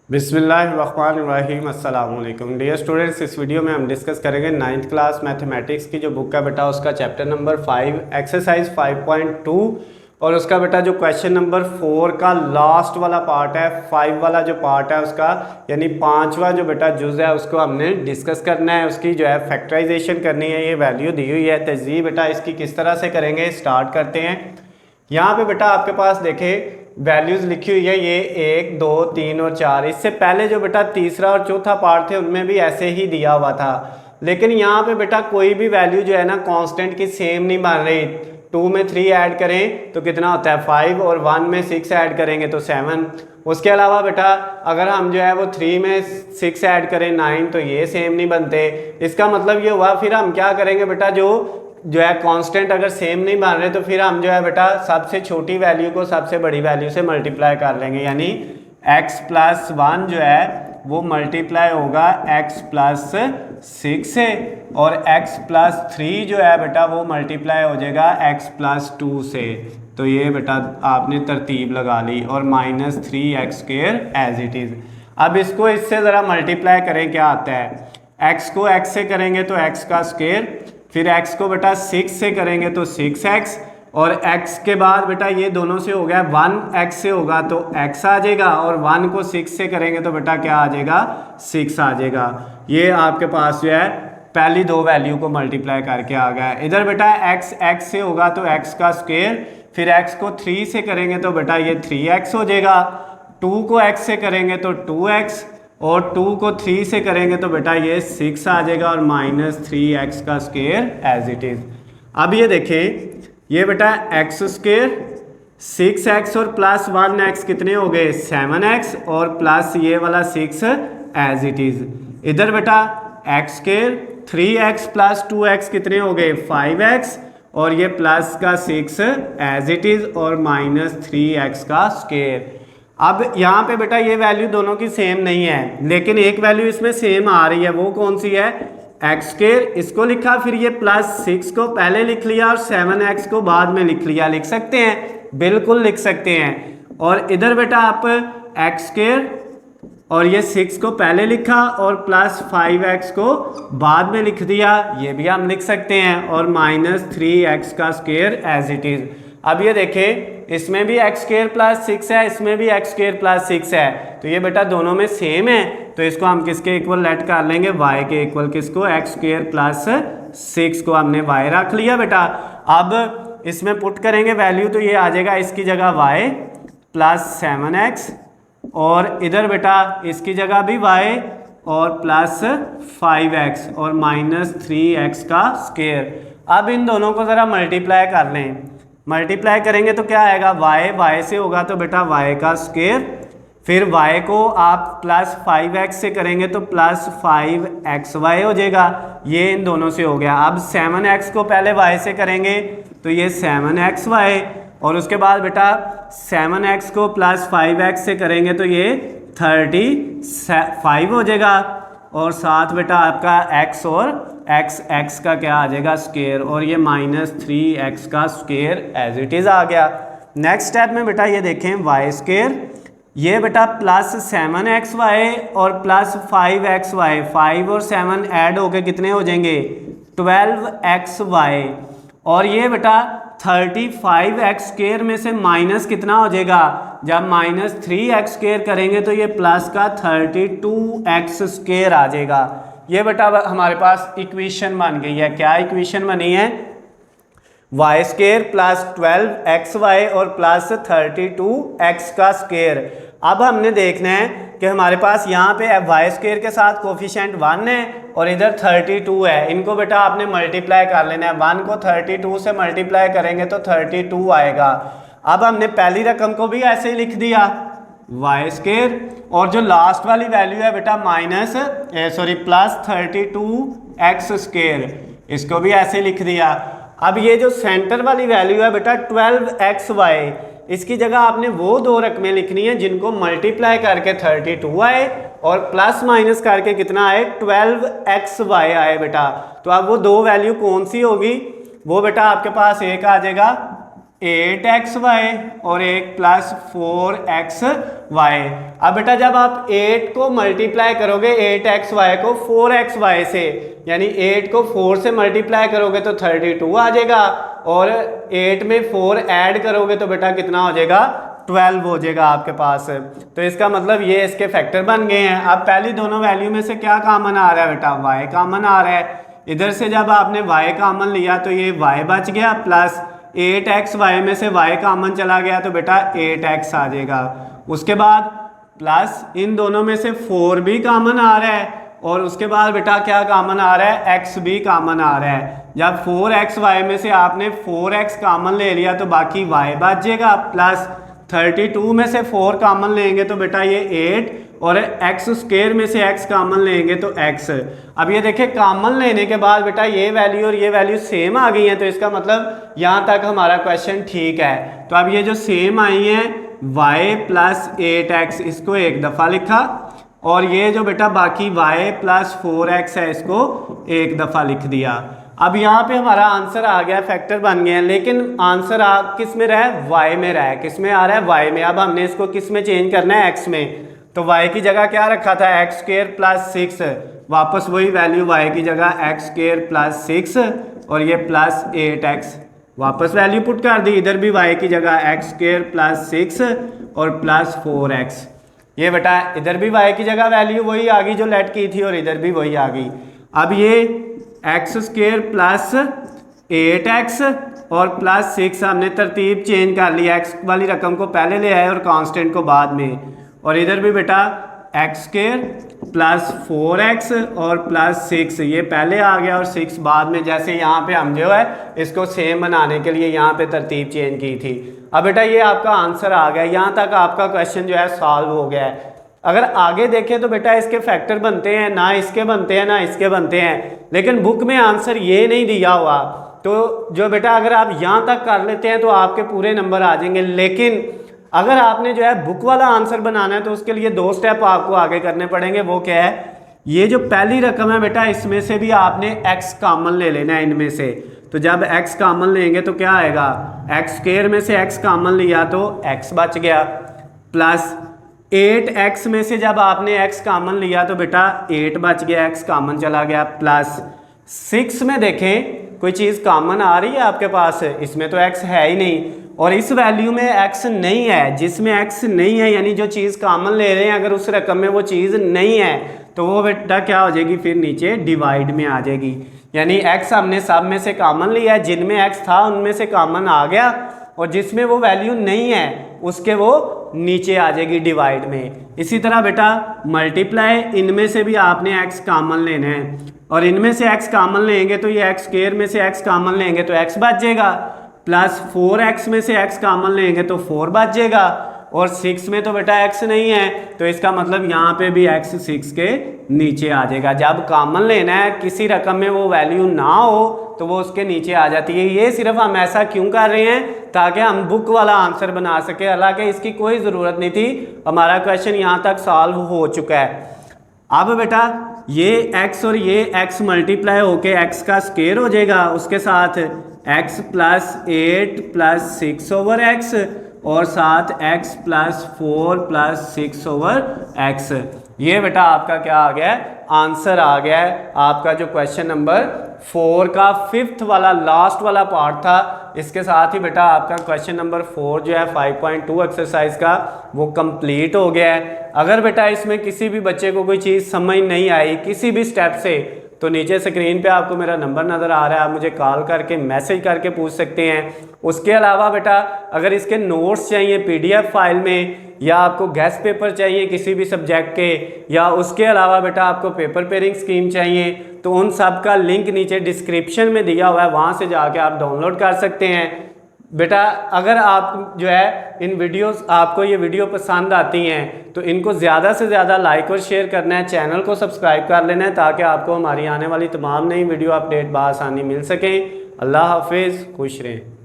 बिस्मिल्लाहिर्रहमानिर्रहीम अस्सलाम वालेकुम डियर स्टूडेंट्स। इस वीडियो में हम डिस्कस करेंगे 9th क्लास मैथमेटिक्स की जो बुक है बेटा उसका चैप्टर नंबर 5 एक्सरसाइज 5.2 और उसका बेटा जो क्वेश्चन नंबर 4 का लास्ट वाला पार्ट है, 5 वाला जो पार्ट है उसका यानी 5वां जो बेटा जुज़ है उसको हमने डिस्कस करना है। उसकी जो है फैक्टराइजेशन करनी है। ये वैल्यू दी हुई है, तज़ीह बेटा इसकी किस तरह से करेंगे स्टार्ट करते हैं। यहाँ पे बेटा आपके पास देखें वैल्यूज़ लिखी हुई है, ये 1, 2, 3 और 4। इससे पहले जो बेटा तीसरा और चौथा पार्ट थे उनमें भी ऐसे ही दिया हुआ था, लेकिन यहाँ पे बेटा कोई भी वैल्यू जो है ना कांस्टेंट की सेम नहीं बन रही। 2 में 3 ऐड करें तो कितना होता है 5 और 1 में 6 ऐड करेंगे तो 7। उसके अलावा बेटा अगर हम जो है वो 3 में 6 ऐड करें 9 तो ये सेम नहीं बनते। इसका मतलब ये हुआ फिर हम क्या करेंगे बेटा, जो है कांस्टेंट अगर सेम नहीं बन रहे तो फिर हम जो है बेटा सबसे छोटी वैल्यू को सबसे बड़ी वैल्यू से मल्टीप्लाई कर लेंगे, यानी x प्लस 1 जो है वो मल्टीप्लाई होगा x प्लस 6 से और x प्लस 3 जो है बेटा वो मल्टीप्लाई हो जाएगा x प्लस 2 से। तो ये बेटा आपने तरतीब लगा ली और -3x² एज इट इज़। अब इसको इससे ज़रा मल्टीप्लाई करें, क्या आता है, x को x से करेंगे तो x का स्क्वायर, फिर x को बेटा 6 से करेंगे तो 6x और x के बाद बेटा ये दोनों से हो गया 1x से होगा तो x आ जाएगा और 1 को 6 से करेंगे तो बेटा क्या आ जाएगा 6 आ जाएगा। ये आपके पास जो है पहली दो वैल्यू को मल्टीप्लाई करके आ गया। इधर बेटा x से होगा तो x का स्क्वायर, फिर x को 3 से करेंगे तो बेटा ये 3x हो जाएगा। 2 को x से करेंगे तो 2x और 2 को 3 से करेंगे तो बेटा ये 6 आ जाएगा और -3x का स्क्वायर एज इट इज़। अब ये देखें, ये बेटा x स्क्वायर 6x और प्लस 1x कितने हो गए 7x और प्लस ये वाला 6 एज इट इज़। इधर बेटा x square 3x plus 2x कितने हो गए 5x और ये प्लस का 6 एज इट इज़ और -3x का स्क्वायर। अब यहाँ पे बेटा ये वैल्यू दोनों की सेम नहीं है, लेकिन एक वैल्यू इसमें सेम आ रही है, वो कौन सी है, एक्स स्क्वायर इसको लिखा, फिर ये +6 को पहले लिख लिया और 7x को बाद में लिख लिया। लिख सकते हैं, बिल्कुल लिख सकते हैं। और इधर बेटा आप एक्स स्क्वायर और ये 6 को पहले लिखा और +5x को बाद में लिख दिया, ये भी हम लिख सकते हैं और -3x का स्क्वायर एज इट इज़। अब ये देखें इसमें भी x² + 6 है, इसमें भी x² + 6 है, तो ये बेटा दोनों में सेम है, तो इसको हम किसके इक्वल लेट कर लेंगे, y के इक्वल। किसको, x² + 6 को हमने y रख लिया बेटा। अब इसमें पुट करेंगे वैल्यू तो ये आ जाएगा इसकी जगह y + 7x और इधर बेटा इसकी जगह भी y और +5x और -3x का स्क्वायर। अब इन दोनों को ज़रा मल्टीप्लाई कर लें। मल्टीप्लाई करेंगे तो क्या आएगा, y से होगा तो बेटा y का स्क्वायर, फिर y को आप +5x से करेंगे तो +5xy हो जाएगा, ये इन दोनों से हो गया। अब 7x को पहले y से करेंगे तो ये 7xy और उसके बाद बेटा 7x को +5x से करेंगे तो ये 35 हो जाएगा और साथ बेटा आपका x और x का क्या आ जाएगा स्क्वायर और ये -3x का स्क्वायर एज इट इज़ आ गया। नेक्स्ट स्टेप में बेटा ये देखें y स्क्वायर, ये बेटा +7xy और +5xy, 5 और 7 ऐड होके कितने हो जाएंगे 12xy और ये बेटा 35x स्क्वायर में से माइनस कितना हो जाएगा, जब -3x स्क्वायर करेंगे तो ये प्लस का 32x स्क्वायर आ जाएगा। ये बेटा हमारे पास इक्वेशन बन गई है। क्या इक्वेशन बनी है, y स्क्वायर + 12xy और +32x का स्क्वायर। अब हमने देखना है कि हमारे पास यहाँ पे y स्क्वायर के साथ कोफिशिएंट 1 है और इधर 32 है, इनको बेटा आपने मल्टीप्लाई कर लेना है। 1 को 32 से मल्टीप्लाई करेंगे तो 32 आएगा। अब हमने पहली रकम को भी ऐसे ही लिख दिया y स्क्वायर और जो लास्ट वाली वैल्यू है बेटा +32x स्क्वायर, इसको भी ऐसे लिख दिया। अब ये जो सेंटर वाली वैल्यू है बेटा 12xy, इसकी जगह आपने वो दो रकमें लिखनी है जिनको मल्टीप्लाई करके 32 आए और प्लस माइनस करके कितना आए 12xy आए बेटा। तो अब वो दो वैल्यू कौन सी होगी, वो बेटा आपके पास एक आ जाएगा 8xy और एक प्लस 4xy। अब बेटा जब आप 8 को मल्टीप्लाई करोगे 8xy को 4xy से, यानी 8 को 4 से मल्टीप्लाई करोगे तो 32 आ जाएगा, और 8 में 4 ऐड करोगे तो बेटा कितना हो जाएगा, 12 हो जाएगा आपके पास। तो इसका मतलब ये इसके फैक्टर बन गए हैं। अब पहली दोनों वैल्यू में से क्या कॉमन आ रहा है बेटा, y कॉमन आ रहा है। इधर से जब आपने y कॉमन लिया तो ये y बच गया, प्लस 8xy में से y कॉमन चला गया तो बेटा 8x आ जाएगा। उसके बाद प्लस इन दोनों में से 4 भी कॉमन आ रहा है, और उसके बाद बेटा क्या कॉमन आ रहा है, x भी कॉमन आ रहा है। जब 4xy में से आपने 4x कॉमन ले लिया तो बाकी y बच जाएगा, प्लस 32 में से 4 कॉमन लेंगे तो बेटा ये 8, और एक्स स्क्वायर में से x कॉमन लेंगे तो x। अब ये देखिए कॉमन लेने के बाद बेटा ये वैल्यू और ये वैल्यू सेम आ गई है, तो इसका मतलब यहाँ तक हमारा क्वेश्चन ठीक है। तो अब ये जो सेम आई है y प्लस 8x, इसको एक दफ़ा लिखा, और ये जो बेटा बाकी y प्लस 4x है इसको एक दफ़ा लिख दिया। अब यहाँ पे हमारा आंसर आ गया, फैक्टर बन गए हैं, लेकिन आंसर किस में रहा है, y में रहा है। किस में आ रहा है, y में। अब हमने इसको किस में चेंज करना है, x में। तो y की जगह क्या रखा था, एक्स स्क्वायर प्लस 6, वापस वही वैल्यू y की जगह एक्स स्क्वायर प्लस 6 और ये प्लस 8x, वापस वैल्यू पुट कर दी। इधर भी y की जगह एक्स स्क्वायर प्लस 6 और प्लस 4x। ये बेटा इधर भी y की जगह वैल्यू वही आ गई जो लेट की थी, और इधर भी वही आ गई। अब ये एक्स स्क्वायर प्लस 8x और प्लस 6 हमने तरतीब चेंज कर ली, x वाली रकम को पहले ले आए और कांस्टेंट को बाद में। और इधर भी बेटा एक्स स्क्वायर प्लस 4x और प्लस 6, ये पहले आ गया और 6 बाद में। जैसे यहाँ पे हम जो है इसको सेम बनाने के लिए यहाँ पे तरतीब चेंज की थी। अब बेटा ये आपका आंसर आ गया, यहाँ तक आपका क्वेश्चन जो है सॉल्व हो गया है। अगर आगे देखें तो बेटा इसके फैक्टर बनते हैं, ना इसके बनते हैं ना इसके बनते हैं, लेकिन बुक में आंसर ये नहीं दिया हुआ। तो जो बेटा अगर आप यहाँ तक कर लेते हैं तो आपके पूरे नंबर आ जाएंगे। लेकिन अगर आपने जो है बुक वाला आंसर बनाना है तो उसके लिए 2 स्टेप आपको आगे करने पड़ेंगे। वो क्या है, ये जो पहली रकम है बेटा इसमें से भी आपने x कॉमन ले लेना है इनमें से। तो जब x कॉमन लेंगे तो क्या आएगा, एक्स स्क्वायर में से x कॉमन लिया तो x बच गया, प्लस 8x में से जब आपने x कॉमन लिया तो बेटा 8 बच गया, x कॉमन चला गया, प्लस 6 में देखें कोई चीज़ कॉमन आ रही है आपके पास, इसमें तो x है ही नहीं, और इस वैल्यू में x नहीं है। जिसमें x नहीं है यानी जो चीज़ कॉमन ले रहे हैं अगर उस रकम में वो चीज़ नहीं है तो वो बेटा क्या हो जाएगी, फिर नीचे डिवाइड में आ जाएगी। यानी x हमने सब में से कॉमन लिया है, जिनमें x था उनमें से कॉमन आ गया, और जिसमें वो वैल्यू नहीं है उसके वो नीचे आ जाएगी डिवाइड में। इसी तरह बेटा मल्टीप्लाई, इनमें से भी आपने x कॉमन लेना है, और इनमें से x कॉमन लेंगे तो ये एक्स स्क्वायर में से x कॉमन लेंगे तो x बच जाएगा, प्लस 4x में से x कॉमन लेंगे तो 4 बच जाएगा, और 6 में तो बेटा x नहीं है तो इसका मतलब यहाँ पे भी x 6 के नीचे आ जाएगा। जब कॉमन लेना है किसी रकम में वो वैल्यू ना हो तो वो उसके नीचे आ जाती है। ये सिर्फ हम ऐसा क्यों कर रहे हैं, ताकि हम बुक वाला आंसर बना सके, हालांकि इसकी कोई ज़रूरत नहीं थी। हमारा क्वेश्चन यहाँ तक सॉल्व हो चुका है। अब बेटा ये x और ये x मल्टीप्लाई होके x का स्क्वायर हो जाएगा, उसके साथ x plus 8 plus 6 over x और साथ x plus 4 plus 6 over x। ये बेटा आपका क्या आ गया है, आंसर आ गया है आपका जो क्वेश्चन नंबर 4 का 5th वाला लास्ट वाला पार्ट था। इसके साथ ही बेटा आपका क्वेश्चन नंबर 4 जो है 5.2 एक्सरसाइज का वो कंप्लीट हो गया है। अगर बेटा इसमें किसी भी बच्चे को कोई चीज़ समझ नहीं आई किसी भी स्टेप से, तो नीचे स्क्रीन पे आपको मेरा नंबर नज़र आ रहा है, आप मुझे कॉल करके मैसेज करके पूछ सकते हैं। उसके अलावा बेटा अगर इसके नोट्स चाहिए PDF फाइल में, या आपको गेस्ट पेपर चाहिए किसी भी सब्जेक्ट के, या उसके अलावा बेटा आपको पेपर पेयरिंग स्कीम चाहिए, तो उन सब का लिंक नीचे डिस्क्रिप्शन में दिया हुआ है, वहाँ से जाके आप डाउनलोड कर सकते हैं। बेटा अगर आप जो है इन वीडियोस, आपको ये वीडियो पसंद आती हैं तो इनको ज़्यादा से ज़्यादा लाइक और शेयर करना है, चैनल को सब्सक्राइब कर लेना है, ताकि आपको हमारी आने वाली तमाम नई वीडियो अपडेट बआसानी मिल सकें। अल्लाह हाफिज़, खुश रहें।